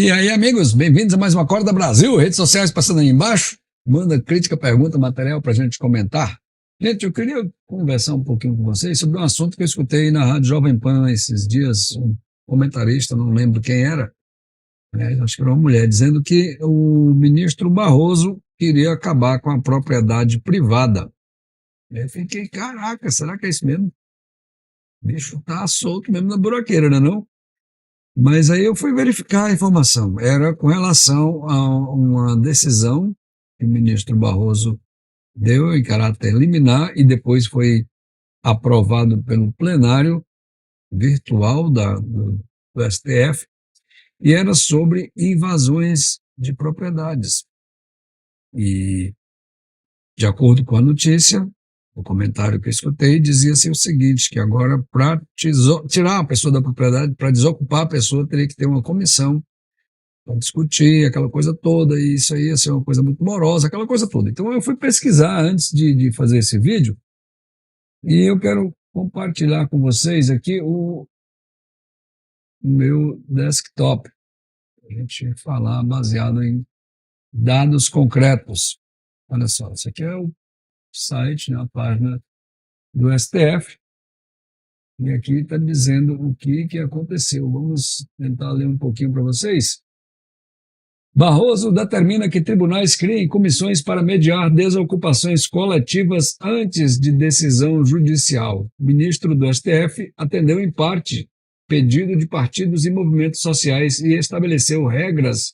E aí, amigos, bem-vindos a mais uma Acorda Brasil, redes sociais passando aí embaixo. Manda crítica, pergunta, material para a gente comentar. Gente, eu queria conversar um pouquinho com vocês sobre um assunto que eu escutei na Rádio Jovem Pan esses dias, um comentarista, não lembro quem era, né, acho que era uma mulher, dizendo que o ministro Barroso queria acabar com a propriedade privada. Eu fiquei, caraca, será que é isso mesmo? O bicho tá solto mesmo na buraqueira, né não? Mas aí eu fui verificar a informação. Era com relação a uma decisão que o ministro Barroso deu em caráter liminar e depois foi aprovado pelo plenário virtual do STF, e era sobre invasões de propriedades. E, de acordo com a notícia, o comentário que eu escutei dizia-se o seguinte, que agora para tirar a pessoa da propriedade, para desocupar a pessoa, teria que ter uma comissão para discutir aquela coisa toda, e isso aí ia ser uma coisa muito morosa, aquela coisa toda. Então eu fui pesquisar antes de fazer esse vídeo, e eu quero compartilhar com vocês aqui o meu desktop, a gente falar baseado em dados concretos. Olha só, isso aqui é o site, né, a página do STF, e aqui está dizendo o que aconteceu. Vamos tentar ler um pouquinho para vocês. Barroso determina que tribunais criem comissões para mediar desocupações coletivas antes de decisão judicial. O ministro do STF atendeu em parte pedido de partidos e movimentos sociais e estabeleceu regras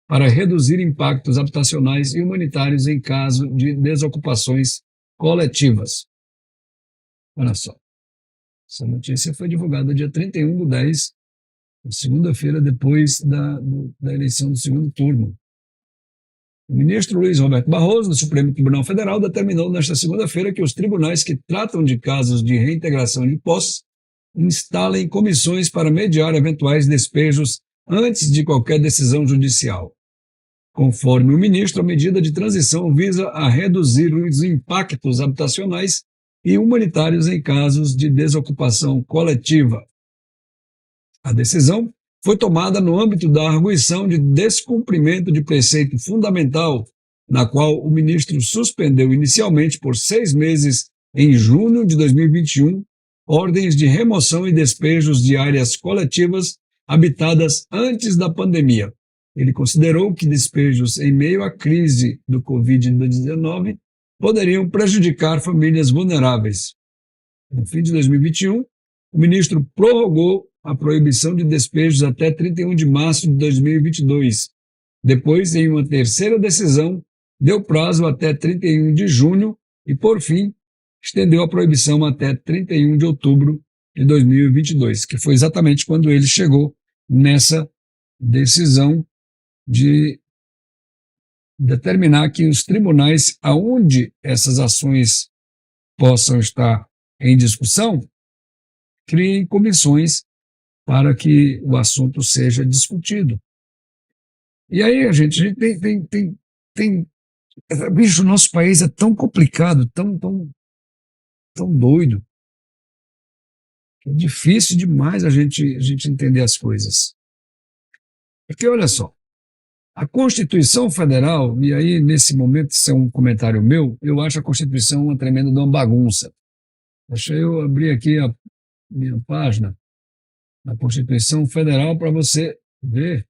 para reduzir impactos habitacionais e humanitários em caso de desocupações coletivas. Olha só, essa notícia foi divulgada dia 31/10, segunda-feira depois da eleição do segundo turno. O ministro Luiz Roberto Barroso, do Supremo Tribunal Federal, determinou nesta segunda-feira que os tribunais que tratam de casos de reintegração de posses instalem comissões para mediar eventuais despejos antes de qualquer decisão judicial. Conforme o ministro, a medida de transição visa a reduzir os impactos habitacionais e humanitários em casos de desocupação coletiva. A decisão foi tomada no âmbito da arguição de descumprimento de preceito fundamental, na qual o ministro suspendeu inicialmente por 6 meses, em junho de 2021, ordens de remoção e despejos de áreas coletivas habitadas antes da pandemia. Ele considerou que despejos em meio à crise do Covid-19 poderiam prejudicar famílias vulneráveis. No fim de 2021, o ministro prorrogou a proibição de despejos até 31 de março de 2022. Depois, em uma terceira decisão, deu prazo até 31 de junho e, por fim, estendeu a proibição até 31 de outubro de 2022, que foi exatamente quando ele chegou nessa decisão de determinar que os tribunais aonde essas ações possam estar em discussão, criem comissões para que o assunto seja discutido. E aí, a gente tem bicho, o nosso país é tão complicado, tão doido, que é difícil demais a gente entender as coisas. Porque, olha só, a Constituição Federal, e aí nesse momento isso é um comentário meu, eu acho a Constituição uma tremenda de uma bagunça. Deixa eu abrir aqui a minha página da Constituição Federal para você ver.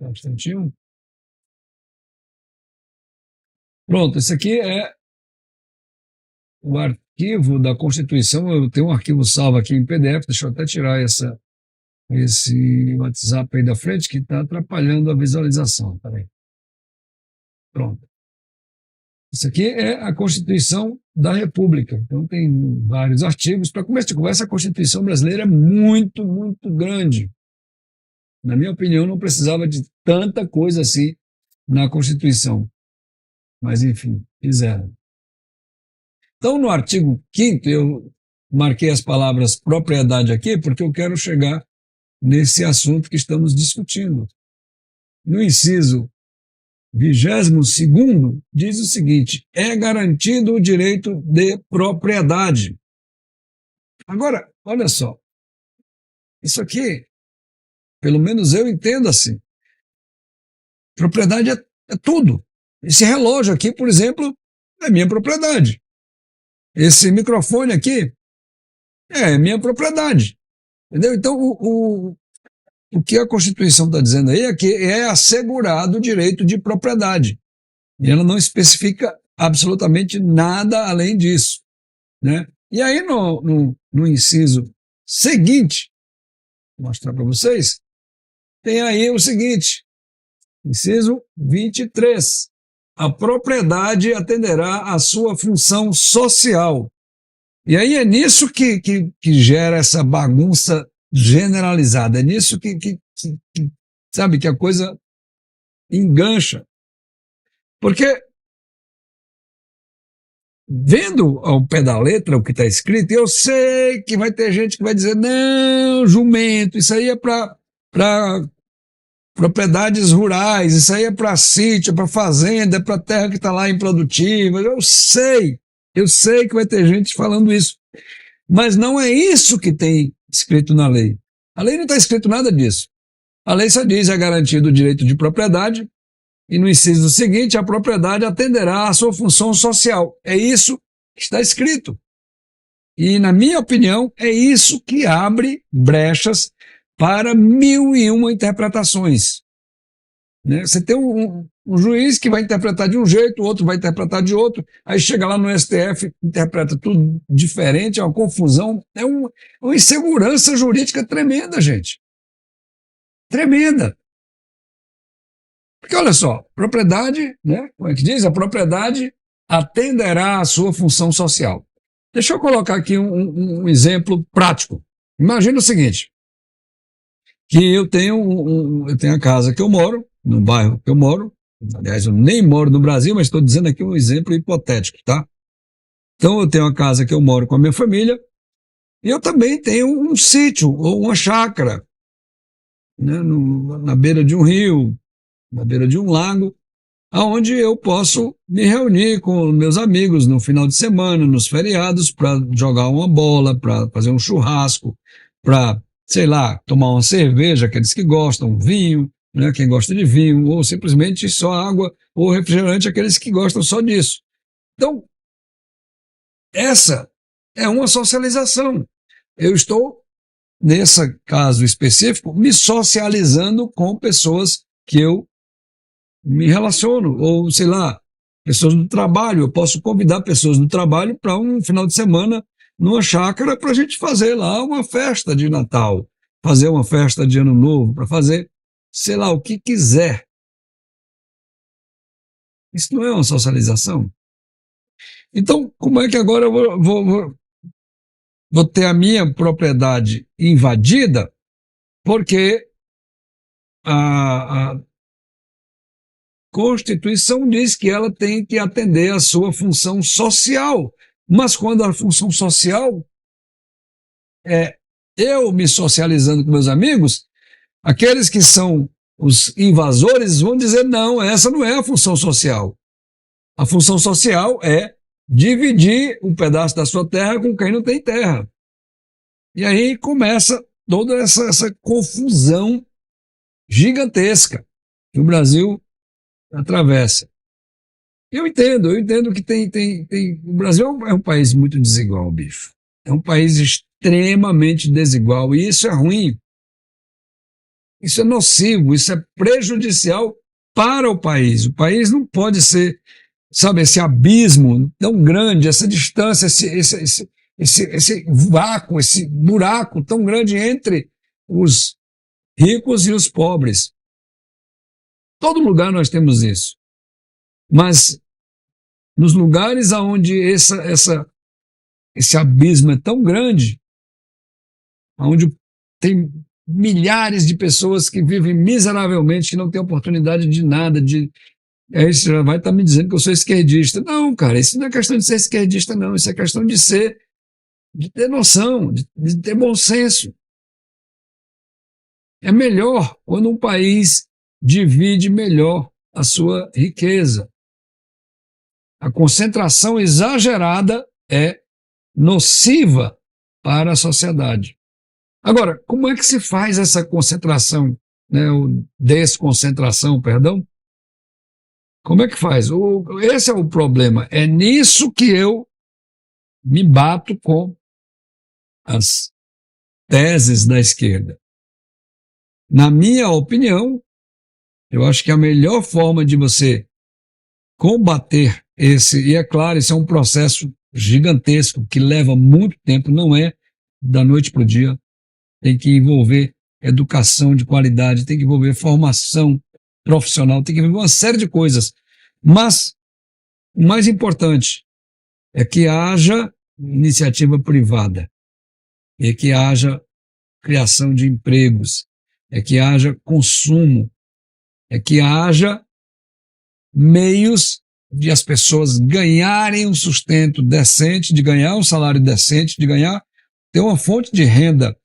Um instantinho. Pronto, esse aqui é o arquivo da Constituição. Eu tenho um arquivo salvo aqui em PDF, deixa eu até tirar esse WhatsApp aí da frente que está atrapalhando a visualização. Peraí. Pronto. Isso aqui é a Constituição da República. Então tem vários artigos. Para começo de conversa, a Constituição brasileira é muito grande. Na minha opinião, não precisava de tanta coisa assim na Constituição. Mas, enfim, fizeram. Então, no artigo 5º, eu marquei as palavras propriedade aqui, porque eu quero chegar nesse assunto que estamos discutindo. No inciso 22º, diz o seguinte: é garantido o direito de propriedade. Agora, olha só, isso aqui Pelo menos eu entendo assim. Propriedade é tudo. Esse relógio aqui, por exemplo, é minha propriedade. Esse microfone aqui é minha propriedade. Entendeu? Então, o que a Constituição está dizendo aí é que é assegurado o direito de propriedade. E ela não especifica absolutamente nada além disso. Né? E aí, no inciso seguinte, vou mostrar para vocês, tem aí o seguinte, inciso 23. A propriedade atenderá à sua função social. E aí é nisso que gera essa bagunça generalizada, é nisso sabe, que a coisa engancha. Porque, vendo ao pé da letra o que está escrito, eu sei que vai ter gente que vai dizer, não, jumento, isso aí é para propriedades rurais, isso aí é para sítio, é para fazenda, é para terra que está lá improdutiva. Eu sei que vai ter gente falando isso. Mas não é isso que tem escrito na lei. A lei não está escrito nada disso. A lei só diz é garantido o direito de propriedade e no inciso seguinte a propriedade atenderá à sua função social. É isso que está escrito. E, na minha opinião, é isso que abre brechas para 1001 interpretações. Né? Você tem um juiz que vai interpretar de um jeito, o outro vai interpretar de outro, aí chega lá no STF, interpreta tudo diferente, é uma confusão, é uma insegurança jurídica tremenda, gente. Tremenda. Porque, olha só, propriedade, né? Como é que diz? A propriedade atenderá à sua função social. Deixa eu colocar aqui um exemplo prático. Imagina o seguinte, que eu tenho a casa que eu moro, no bairro que eu moro, aliás, eu nem moro no Brasil, mas estou dizendo aqui um exemplo hipotético, tá? Então eu tenho a casa que eu moro com a minha família, e eu também tenho um sítio ou uma chácara, né, na beira de um rio, na beira de um lago, aonde eu posso me reunir com meus amigos no final de semana, nos feriados, para jogar uma bola, para fazer um churrasco, para, sei lá, tomar uma cerveja, aqueles que gostam, vinho, né, quem gosta de vinho, ou simplesmente só água ou refrigerante, aqueles que gostam só disso. Então, essa é uma socialização. Eu estou, nesse caso específico, me socializando com pessoas que eu me relaciono, ou sei lá, pessoas do trabalho. Eu posso convidar pessoas do trabalho para um final de semana numa chácara para a gente fazer lá uma festa de Natal, fazer uma festa de Ano Novo, para fazer, sei lá, o que quiser. Isso não é uma socialização? Então, como é que agora eu vou ter a minha propriedade invadida porque a Constituição diz que ela tem que atender à sua função social. Mas quando a função social é eu me socializando com meus amigos, aqueles que são os invasores vão dizer, não, essa não é a função social. A função social é dividir um pedaço da sua terra com quem não tem terra. E aí começa toda essa confusão gigantesca que o Brasil atravessa. Eu entendo que o Brasil é um país muito desigual, bicho. É um país extremamente desigual e isso é ruim. Isso é nocivo, isso é prejudicial para o país. O país não pode ser, sabe, esse abismo tão grande, essa distância, esse vácuo, esse buraco tão grande entre os ricos e os pobres. Todo lugar nós temos isso. Mas nos lugares onde esse abismo é tão grande, onde tem milhares de pessoas que vivem miseravelmente, que não têm oportunidade de nada, aí você já vai estar me dizendo que eu sou esquerdista. Não, cara, isso não é questão de ser esquerdista, não. Isso é questão de ter noção, de ter bom senso. É melhor quando um país divide melhor a sua riqueza. A concentração exagerada é nociva para a sociedade. Agora, como é que se faz essa concentração, né, ou desconcentração, perdão? Como é que faz? Esse é o problema. É nisso que eu me bato com as teses da esquerda. Na minha opinião, eu acho que a melhor forma de você combater e é claro, isso é um processo gigantesco que leva muito tempo, não é da noite para o dia, tem que envolver educação de qualidade, tem que envolver formação profissional, tem que envolver uma série de coisas. Mas o mais importante é que haja iniciativa privada, é que haja criação de empregos, é que haja consumo, é que haja meios de as pessoas ganharem um sustento decente, de ganhar um salário decente, de ter uma fonte de renda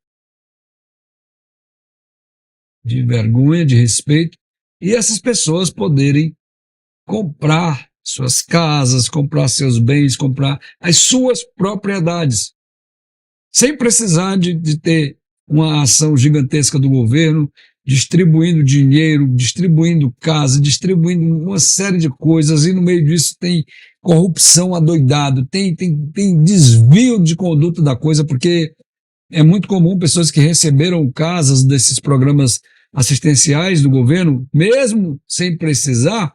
de vergonha, de respeito, e essas pessoas poderem comprar suas casas, comprar seus bens, comprar as suas propriedades, sem precisar de ter uma ação gigantesca do governo, distribuindo dinheiro, distribuindo casa, distribuindo uma série de coisas, e no meio disso tem corrupção adoidado, tem desvio de conduta da coisa, porque é muito comum pessoas que receberam casas desses programas assistenciais do governo, mesmo sem precisar,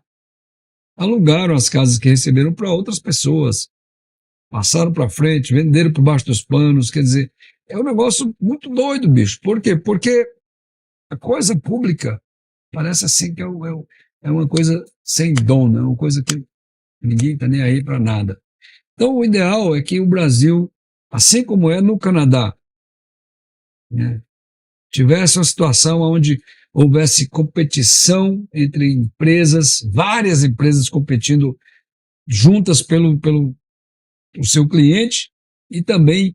alugaram as casas que receberam para outras pessoas, passaram para frente, venderam por baixo dos panos, quer dizer, é um negócio muito doido, bicho. Por quê? Porque a coisa pública parece assim que é uma coisa sem dono, é uma coisa que ninguém está nem aí para nada. Então, o ideal é que o Brasil, assim como é no Canadá, né, tivesse uma situação onde houvesse competição entre empresas, várias empresas competindo juntas pelo o seu cliente e também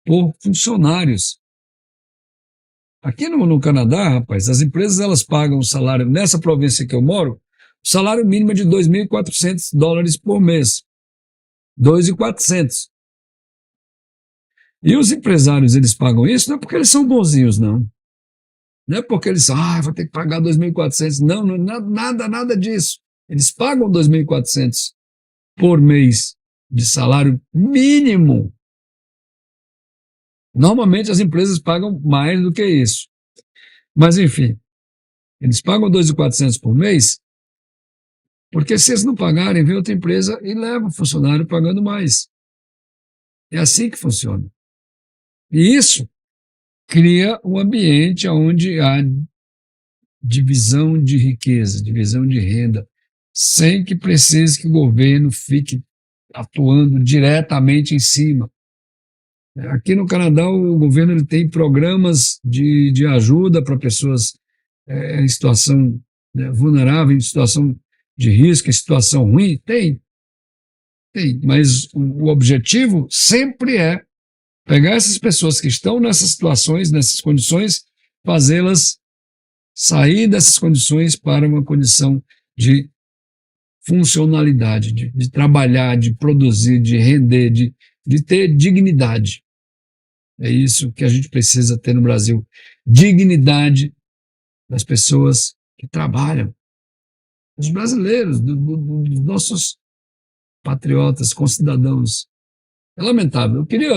por funcionários. Aqui no Canadá, rapaz, as empresas elas pagam o salário, nessa província que eu moro, o salário mínimo é de $2.400 por mês. 2.400. E os empresários, eles pagam isso não é porque eles são bonzinhos, não. Não é porque eles vou ter que pagar 2.400. Não, nada disso. Eles pagam 2.400 por mês de salário mínimo. Normalmente as empresas pagam mais do que isso. Mas, enfim, eles pagam 2.400 por mês, porque se eles não pagarem, vem outra empresa e leva o funcionário pagando mais. É assim que funciona. E isso cria um ambiente onde há divisão de riqueza, divisão de renda, sem que precise que o governo fique atuando diretamente em cima. Aqui no Canadá, o governo ele tem programas de ajuda para pessoas em situação vulnerável, em situação de risco, em situação ruim. Tem, mas o objetivo sempre é pegar essas pessoas que estão nessas situações, nessas condições, fazê-las sair dessas condições para uma condição de funcionalidade, de trabalhar, de produzir, de render, de ter dignidade. É isso que a gente precisa ter no Brasil. Dignidade das pessoas que trabalham. Dos brasileiros, dos nossos patriotas, concidadãos. É lamentável. Eu queria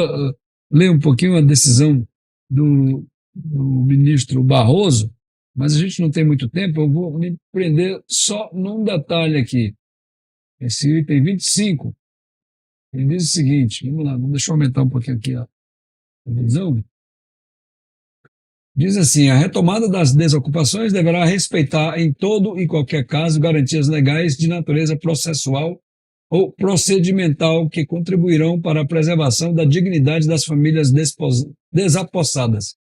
ler um pouquinho a decisão do ministro Barroso, mas a gente não tem muito tempo, eu vou me prender só num detalhe aqui. Esse item 25, ele diz o seguinte, vamos lá, deixa eu aumentar um pouquinho aqui a visão. Diz assim, a retomada das desocupações deverá respeitar em todo e qualquer caso garantias legais de natureza processual ou procedimental que contribuirão para a preservação da dignidade das famílias desapossadas.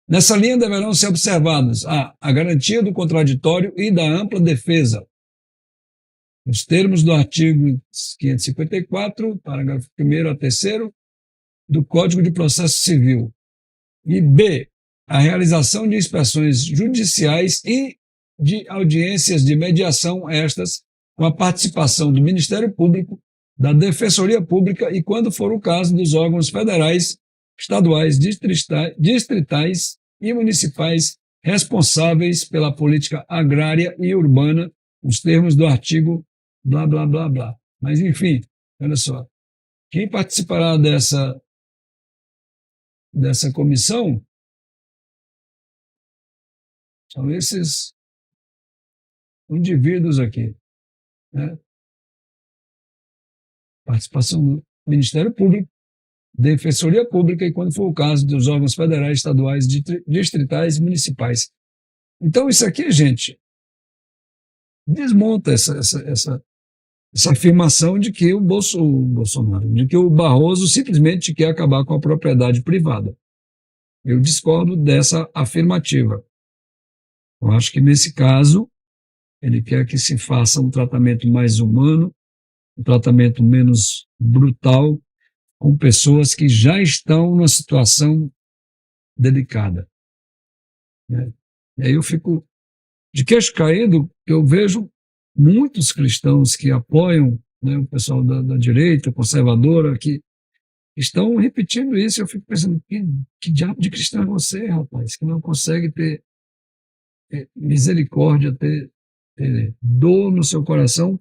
Nessa linha deverão ser observados a garantia do contraditório e da ampla defesa, nos termos do artigo 554, parágrafo 1º a 3º, do Código de Processo Civil. E B, a realização de inspeções judiciais e de audiências de mediação, estas com a participação do Ministério Público, da Defensoria Pública e, quando for o caso, dos órgãos federais estaduais, distritais e municipais responsáveis pela política agrária e urbana, nos termos do artigo blá, blá, blá, blá. Mas, enfim, olha só, quem participará dessa comissão são esses indivíduos aqui, né? Participação do Ministério Público, Defensoria Pública e, quando for o caso, dos órgãos federais, estaduais, distritais e municipais. Então, isso aqui, gente, desmonta essa afirmação de que o Bolsonaro, de que o Barroso simplesmente quer acabar com a propriedade privada. Eu discordo dessa afirmativa. Eu acho que, nesse caso, ele quer que se faça um tratamento mais humano, um tratamento menos brutal, com pessoas que já estão numa situação delicada, né? E aí eu fico de queixo caído, eu vejo muitos cristãos que apoiam, né, o pessoal da direita conservadora, que estão repetindo isso. Eu fico pensando, que diabo de cristão é você, rapaz, que não consegue ter misericórdia, ter dor no seu coração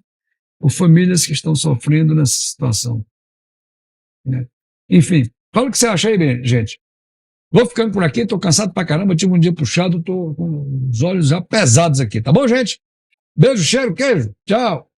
por famílias que estão sofrendo nessa situação, né? Enfim, fala o que você acha aí, gente. Vou ficando por aqui, tô cansado pra caramba, tive um dia puxado, tô com os olhos já pesados aqui, tá bom, gente? Beijo, cheiro, queijo, tchau!